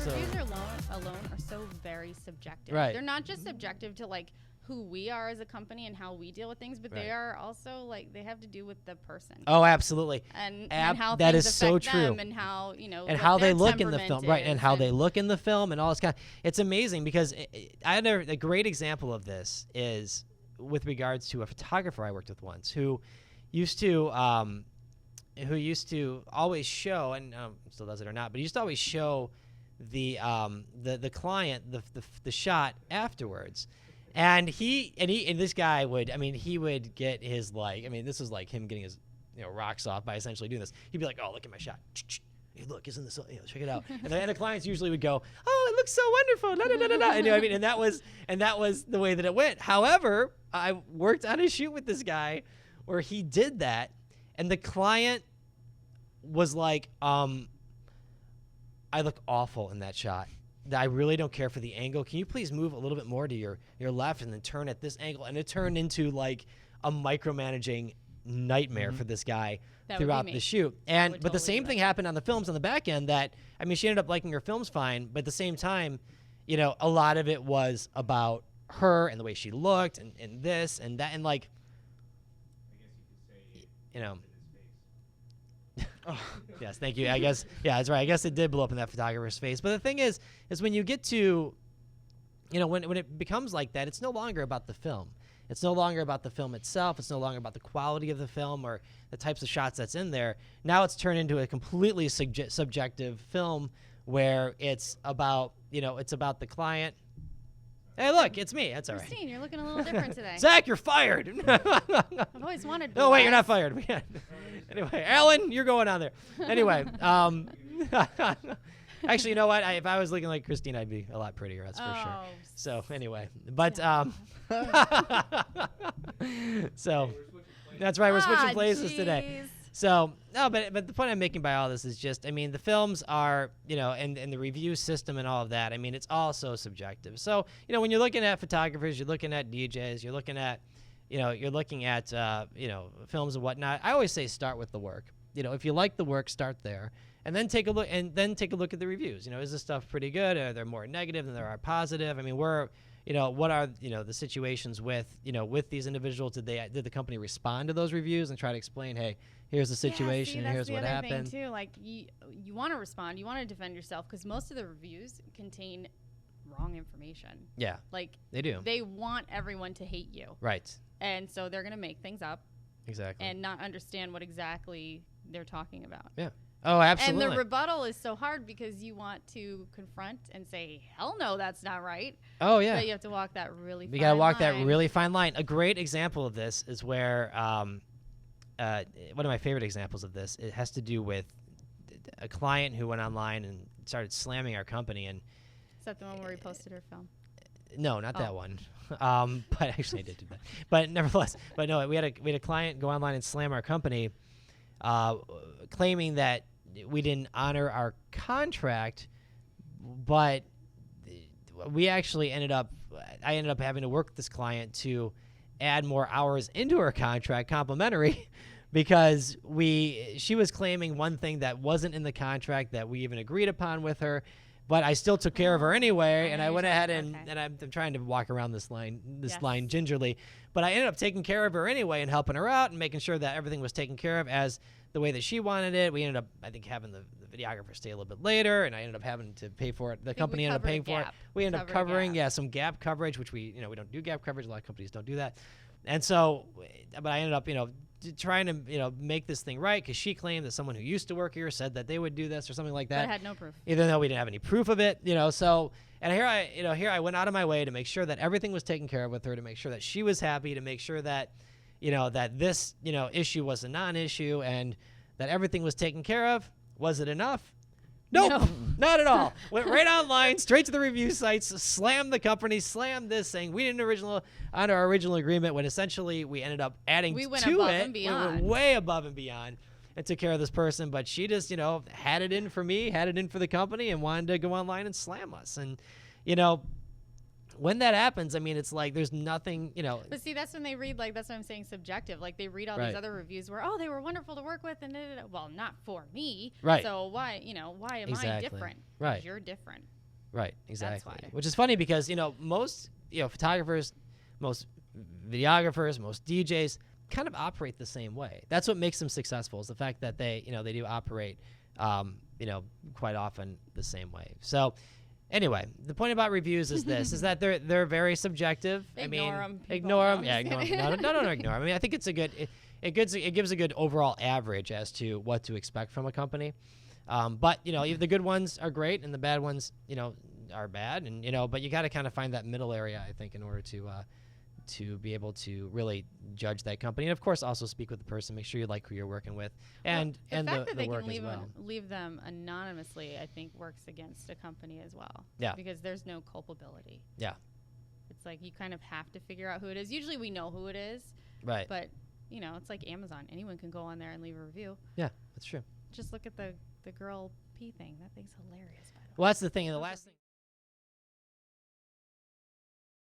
reviews alone are so very subjective. Right. They're not just subjective to like who we are as a company and how we deal with things, but they are also like they have to do with the person. Oh, absolutely. And how that things is so affect true. them and how and what how they look in the temperament film, right? And how is, they look in the film, and all this kind. It's amazing because I had a great example of this is with regards to a photographer I worked with once who used to always show, and still does it or not, but he used to always show the client the shot afterwards. And this guy would, he would get his this was like him getting his rocks off by essentially doing this. He'd be like, oh, look at my shot. Hey, look, isn't this, check it out. And the clients usually would go, oh, it looks so wonderful. Da, da, da, da, da. And, and that was the way that it went. However, I worked on a shoot with this guy where he did that, and the client was like, I look awful in that shot. I really don't care for the angle. Can you please move a little bit more to your left and then turn at this angle? And it turned into like a micromanaging nightmare for this guy throughout the shoot. And but the same thing happened on the films on the back end that, she ended up liking her films fine, but at the same time, a lot of it was about her and the way she looked and this and that, and like, I guess you could say, Yes, thank you. I guess, yeah, that's right. I guess it did blow up in that photographer's face. But the thing is when you get to, when it becomes like that, it's no longer about the film. It's no longer about the film itself. It's no longer about the quality of the film or the types of shots that's in there. Now it's turned into a completely subjective film where it's about, it's about the client. Hey, look, it's me. That's all right. Christine, you're looking a little different today. Zach, you're fired. I've always wanted to. No, wait, you're not fired. Anyway, Alan, you're going on there. Anyway, actually, you know what? If I was looking like Christine, I'd be a lot prettier. That's for sure. So anyway, but so that's right. We're switching places today. So no, but the point I'm making by all this is just, the films are, and the review system and all of that. It's all so subjective. So when you're looking at photographers, you're looking at DJs, you're looking at films and whatnot. I always say start with the work. If you like the work, start there, and then take a look at the reviews. Is this stuff pretty good? Are there more negative than there are positive? What are the situations with these individuals? Did the company respond to those reviews and try to explain, hey, here's the situation and here's what happened? Thing too. Like you want to respond, you want to defend yourself because most of the reviews contain wrong information. Yeah, like they do. They want everyone to hate you. Right. And so they're going to make things up. Exactly. And not understand what exactly they're talking about. Yeah. Oh, absolutely. And the rebuttal is so hard because you want to confront and say, hell no, that's not right. Oh, yeah. But you have to walk that really fine line. You got to walk that really fine line. A great example of this is where one of my favorite examples of this, it has to do with a client who went online and started slamming our company. And is that the one where we posted her film? No, not that one. But actually I did do that. But nevertheless, no, we had a client go online and slam our company, claiming that we didn't honor our contract, but I ended up having to work with this client to add more hours into her contract, complimentary, because she was claiming one thing that wasn't in the contract that we even agreed upon with her. But I still took care of her anyway, and I went ahead and I'm trying to walk around this line gingerly. But I ended up taking care of her anyway and helping her out and making sure that everything was taken care of as the way that she wanted it. We ended up, I think, having the videographer stay a little bit later, and I ended up having to pay for it. The company ended up paying for it. We ended up covering, some gap coverage, which we don't do gap coverage. A lot of companies don't do that. And so, but I ended up, trying to, make this thing right because she claimed that someone who used to work here said that they would do this or something like that. But had no proof. Even though we didn't have any proof of it, so, and here I went out of my way to make sure that everything was taken care of with her, to make sure that she was happy, to make sure that, that this, issue was a non-issue and that everything was taken care of. Was it enough? Nope, no. Not at all. Went right online, straight to the review sites, slammed the company, slammed this, saying we didn't honor our original agreement, when essentially we ended up adding to it. We went way above and beyond and took care of this person. But she just, had it in for me, had it in for the company, and wanted to go online and slam us. And, when that happens, I mean, it's like there's nothing, you know. But see, that's when they read, like, that's what I'm saying, subjective. Like, they read all Right. these other reviews where, oh, they were wonderful to work with, and well, not for me. Right. So why am Exactly. I different? 'Cause Right. you're different. Right, exactly. why. Which is funny because, you know, most, you know, photographers, most videographers, most DJs kind of operate the same way. That's what makes them successful, is the fact that they, you know, they do operate, you know, quite often the same way. So anyway, the point about reviews is this, is that they're very subjective. Ignore 'em, people. Ignore No, them. I'm Yeah, just ignore them. kidding. No, ignore 'em. I mean, I think it's a good, it gives a good overall average as to what to expect from a company. But, you know, the good ones are great and the bad ones, you know, are bad. And, you know, but you got to kind of find that middle area, I think, in order to be able to really judge that company. And, of course, also speak with the person, make sure you like who you're working with, and the fact that the they work can as well. leave them anonymously, I think, works against a company as well. Yeah. Because there's no culpability. Yeah. It's like you kind of have to figure out who it is. Usually we know who it is, Right. but, you know, it's like Amazon. Anyone can go on there and leave a review. Yeah, that's true. Just look at the girl pee thing. That thing's hilarious, by the way. Well, that's the thing. And the last thing.